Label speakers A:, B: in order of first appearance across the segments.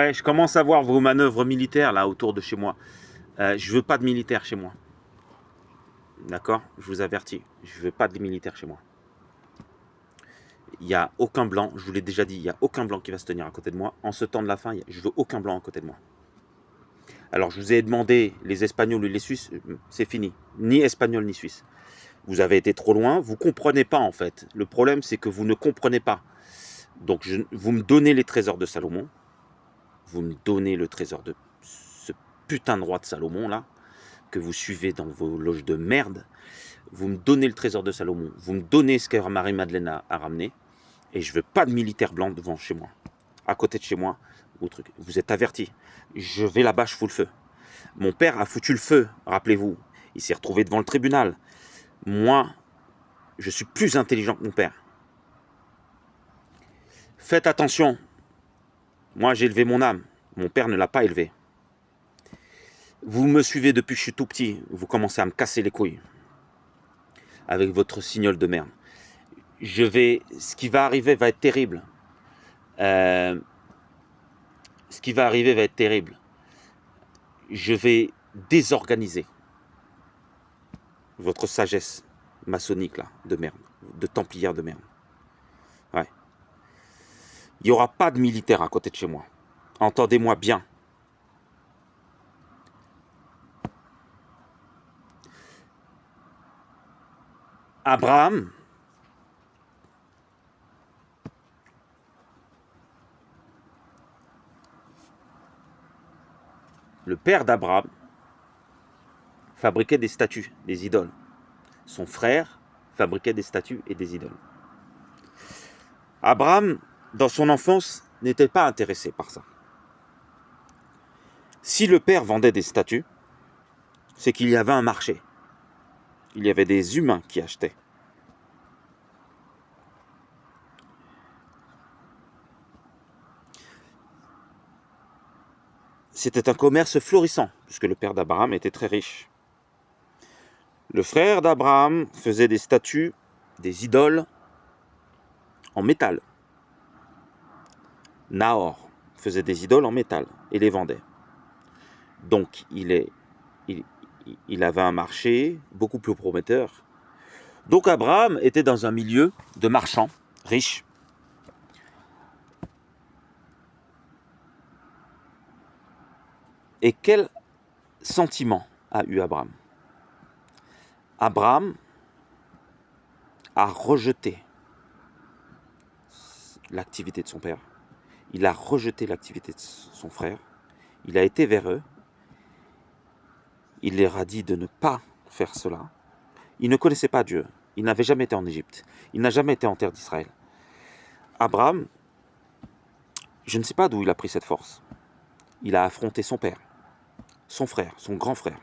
A: Ouais, je commence à voir vos manœuvres militaires là autour de chez moi. Je veux pas de militaires chez moi. D'accord? Je vous avertis. Je veux pas de militaires chez moi. Il n'y a aucun blanc, je vous l'ai déjà dit, il n'y a aucun blanc qui va se tenir à côté de moi. En ce temps de la fin, je veux aucun blanc à côté de moi. Alors je vous ai demandé les Espagnols ou les Suisses, c'est fini. Ni Espagnol ni Suisse. Vous avez été trop loin, vous ne comprenez pas en fait. Le problème c'est que vous ne comprenez pas. Donc vous me donnez les trésors de Salomon. Vous me donnez le trésor de ce putain de roi de Salomon là, que vous suivez dans vos loges de merde. Vous me donnez le trésor de Salomon. Vous me donnez ce que Marie-Madeleine a ramené. Et je veux pas de militaires blancs devant chez moi. À côté de chez moi. Ou truc. Vous êtes avertis. Je vais là-bas, je fous le feu. Mon père a foutu le feu, rappelez-vous. Il s'est retrouvé devant le tribunal. Moi, je suis plus intelligent que mon père. Faites attention. Moi, j'ai élevé mon âme. Mon père ne l'a pas élevé. Vous me suivez depuis que je suis tout petit. Vous commencez à me casser les couilles. Avec votre signal de merde. Ce qui va arriver va être terrible. Ce qui va arriver va être terrible. Je vais désorganiser votre sagesse maçonnique là, de merde, de templière de merde. Ouais. Il n'y aura pas de militaires à côté de chez moi. Entendez-moi bien. Abraham, le père d'Abraham, fabriquait des statues, des idoles. Son frère fabriquait des statues et des idoles. Abraham, dans son enfance, n'était pas intéressé par ça. Si le père vendait des statues, c'est qu'il y avait un marché. Il y avait des humains qui achetaient. C'était un commerce florissant, puisque le père d'Abraham était très riche. Le frère d'Abraham faisait des statues, des idoles, en métal. Nahor faisait des idoles en métal et les vendait. Donc il avait un marché beaucoup plus prometteur. Donc Abraham était dans un milieu de marchands riches. Et quel sentiment a eu Abraham? Abraham a rejeté l'activité de son père. Il a rejeté l'activité de son frère. Il a été vers eux. Il leur a dit de ne pas faire cela. Il ne connaissait pas Dieu. Il n'avait jamais été en Égypte. Il n'a jamais été en terre d'Israël. Abraham, je ne sais pas d'où il a pris cette force. Il a affronté son père, son frère, son grand frère.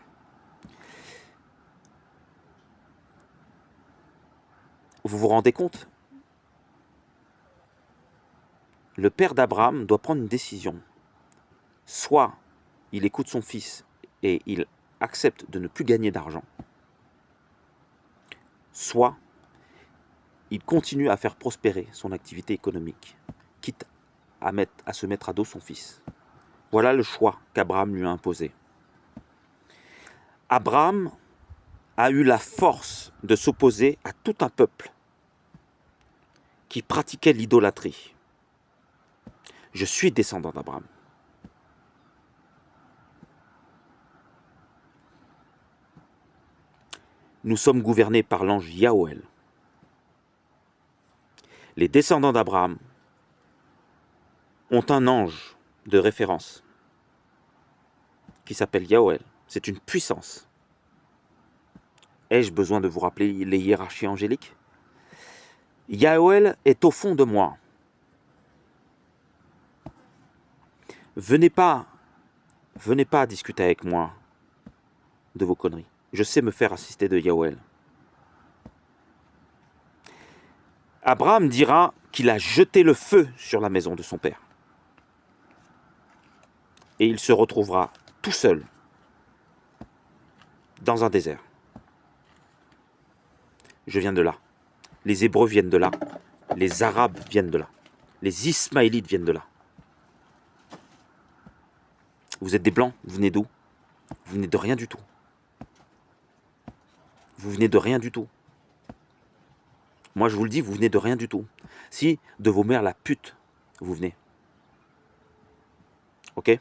A: Vous vous rendez compte? Le père d'Abraham doit prendre une décision. Soit il écoute son fils et il accepte de ne plus gagner d'argent, soit il continue à faire prospérer son activité économique, quitte à se mettre à dos son fils. Voilà le choix qu'Abraham lui a imposé. Abraham a eu la force de s'opposer à tout un peuple qui pratiquait l'idolâtrie. Je suis descendant d'Abraham. Nous sommes gouvernés par l'ange Yahuel. Les descendants d'Abraham ont un ange de référence qui s'appelle Yahuel. C'est une puissance. Ai-je besoin de vous rappeler les hiérarchies angéliques? Yahuel est au fond de moi. Venez pas discuter avec moi de vos conneries. Je sais me faire assister de Yahuel. Abraham dira qu'il a jeté le feu sur la maison de son père. Et il se retrouvera tout seul dans un désert. Je viens de là. Les Hébreux viennent de là. Les Arabes viennent de là. Les Ismaélites viennent de là. Vous êtes des blancs, vous venez d'où? Vous venez de rien du tout. Vous venez de rien du tout. Moi, je vous le dis, vous venez de rien du tout. Si de vos mères la pute, vous venez. Ok?